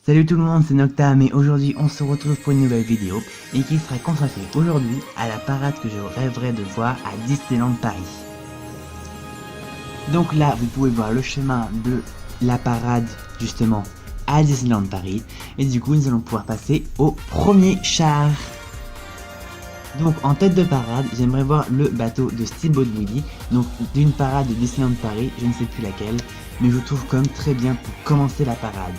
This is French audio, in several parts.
Salut tout le monde, c'est Noctam et aujourd'hui on se retrouve pour une nouvelle vidéo et qui sera consacrée aujourd'hui à la parade que je rêverais de voir à Disneyland Paris. Donc là vous pouvez voir le chemin de la parade justement à Disneyland Paris et du coup nous allons pouvoir passer au premier char. Donc en tête de parade, j'aimerais voir le bateau de Steamboat Willie, donc d'une parade de Disneyland Paris, je ne sais plus laquelle, mais je trouve quand même très bien pour commencer la parade.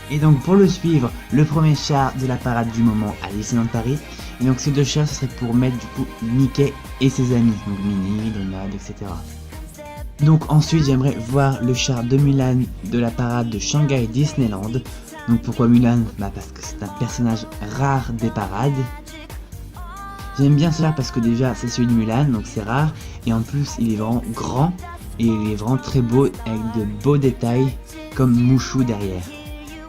Et donc pour le suivre, le premier char de la parade du moment à Disneyland Paris, et donc ces deux chars ce serait pour mettre du coup Mickey et ses amis, donc Minnie, Donald, etc. Donc ensuite j'aimerais voir le char de Mulan de la parade de Shanghai Disneyland. Donc pourquoi Mulan? Parce que c'est un personnage rare des parades. J'aime bien cela parce que déjà c'est celui de Mulan, donc c'est rare, et en plus il est vraiment grand, et il est vraiment très beau, avec de beaux détails, comme Mouchou derrière.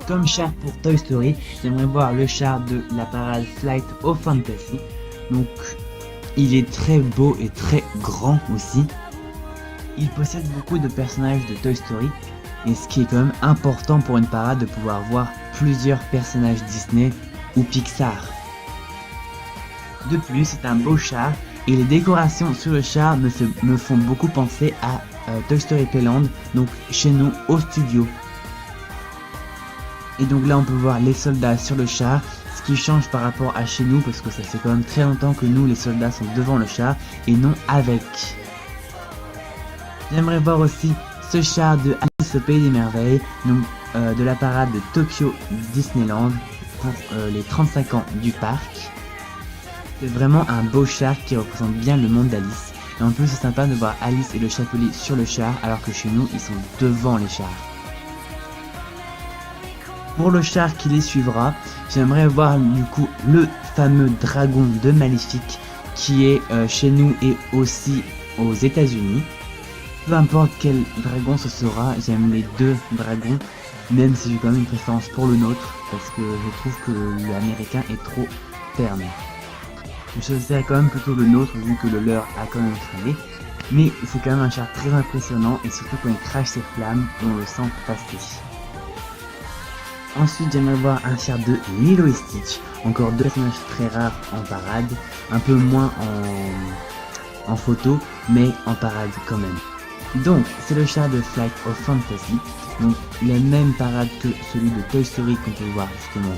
Comme char pour Toy Story, j'aimerais voir le char de la parade Flight of Fantasy, donc il est très beau et très grand aussi. Il possède beaucoup de personnages de Toy Story, et ce qui est quand même important pour une parade de pouvoir voir plusieurs personnages Disney ou Pixar. De plus, c'est un beau char et les décorations sur le char me font beaucoup penser à Toy Story Playland, donc chez nous au studio. Et donc là on peut voir les soldats sur le char, ce qui change par rapport à chez nous parce que ça fait quand même très longtemps que nous les soldats sont devant le char et non avec. J'aimerais voir aussi ce char de Alice au Pays des Merveilles, donc de la parade de Tokyo Disneyland pour les 35 ans du parc. C'est vraiment un beau char qui représente bien le monde d'Alice. Et en plus c'est sympa de voir Alice et le chapelier sur le char alors que chez nous ils sont devant les chars. Pour le char qui les suivra, j'aimerais voir du coup le fameux dragon de Maléfique qui est chez nous et aussi aux États-Unis. Peu importe quel dragon ce sera, j'aime les deux dragons, même si j'ai quand même une préférence pour le nôtre parce que je trouve que l'américain est trop terne. Je choisirais quand même plutôt le nôtre vu que le leur a quand même cramé, mais c'est quand même un char très impressionnant et surtout quand il crache ses flammes, on le sent passer. Ensuite j'aimerais voir un char de Lilo et Stitch, encore deux personnages très rares en parade, un peu moins en photo, mais en parade quand même. Donc c'est le char de Flight of Fantasy, donc la même parade que celui de Toy Story qu'on peut voir justement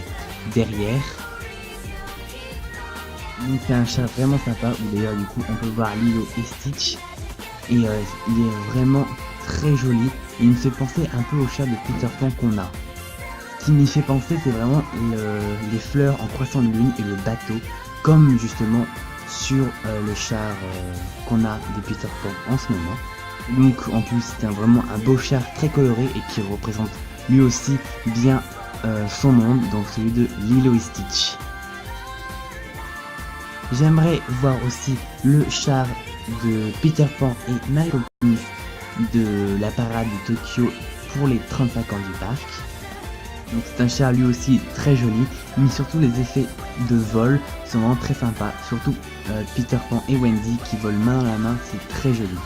derrière. Donc c'est un char vraiment sympa où d'ailleurs du coup on peut voir Lilo et Stitch et il est vraiment très joli. Il me fait penser un peu au char de Peter Pan qu'on a. Ce qui m'y fait penser c'est vraiment les fleurs en croissant de lune et le bateau comme justement sur le char qu'on a de Peter Pan en ce moment. Donc en plus c'est vraiment un beau char très coloré et qui représente lui aussi bien son monde, donc celui de Lilo et Stitch. J'aimerais voir aussi le char de Peter Pan et Mary Poppins de la parade de Tokyo pour les 35 ans du parc. Donc c'est un char lui aussi très joli, mais surtout les effets de vol sont vraiment très sympas. Surtout Peter Pan et Wendy qui volent main dans la main, c'est très joli.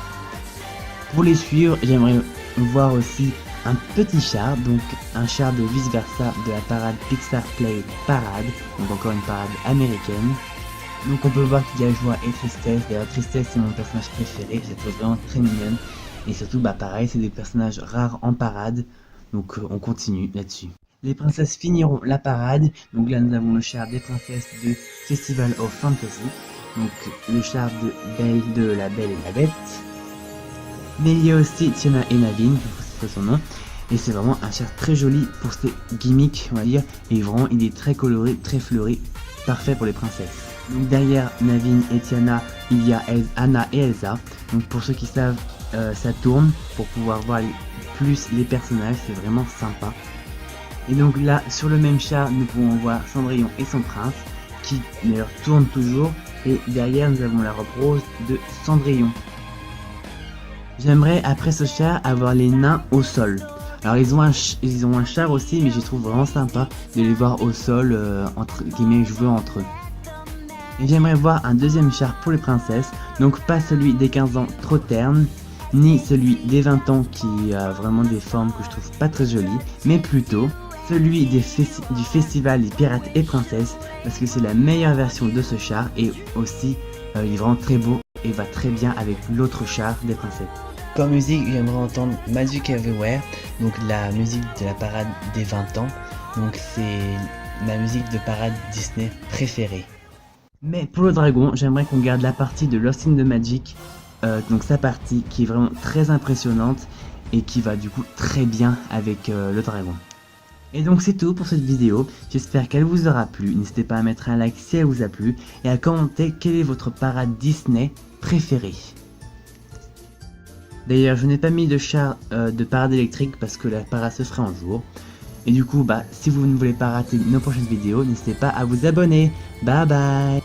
Pour les suivre, j'aimerais voir aussi un petit char, donc un char de vice versa de la parade Pixar Play Parade, donc encore une parade américaine. Donc on peut voir qu'il y a joie et tristesse, d'ailleurs tristesse c'est mon personnage préféré, je la trouve vraiment très mignonne. Et surtout pareil, c'est des personnages rares en parade, donc on continue là-dessus. Les princesses finiront la parade, donc là nous avons le char des princesses de Festival of Fantasy, donc le char de la Belle et la Bête. Mais il y a aussi Tiana et Naveen, c'est son nom, et c'est vraiment un char très joli pour ses gimmicks on va dire, et vraiment il est très coloré, très fleuri, parfait pour les princesses. Donc derrière Naveen et Tiana, il y a Anna et Elsa. Donc pour ceux qui savent, ça tourne pour pouvoir voir plus les personnages, c'est vraiment sympa. Et donc là, sur le même char, nous pouvons voir Cendrillon et son prince, qui d'ailleurs tourne toujours. Et derrière, nous avons la robe rose de Cendrillon. J'aimerais après ce char avoir les nains au sol. Alors ils ont un char aussi, mais je trouve vraiment sympa de les voir au sol, entre guillemets, jouer entre eux. Et j'aimerais voir un deuxième char pour les princesses, donc pas celui des 15 ans trop terne, ni celui des 20 ans qui a vraiment des formes que je trouve pas très jolies, mais plutôt celui du festival des pirates et princesses, parce que c'est la meilleure version de ce char, et aussi il est vraiment très beau et va très bien avec l'autre char des princesses. Comme musique, j'aimerais entendre Magic Everywhere, donc la musique de la parade des 20 ans, donc c'est ma musique de parade Disney préférée. Mais pour le dragon, j'aimerais qu'on garde la partie de Lost in the Magic, donc sa partie qui est vraiment très impressionnante et qui va du coup très bien avec le dragon. Et donc c'est tout pour cette vidéo, j'espère qu'elle vous aura plu, n'hésitez pas à mettre un like si elle vous a plu et à commenter quelle est votre parade Disney préférée. D'ailleurs je n'ai pas mis de char de parade électrique parce que la parade se fera en jour. Et du coup si vous ne voulez pas rater nos prochaines vidéos, n'hésitez pas à vous abonner. Bye bye.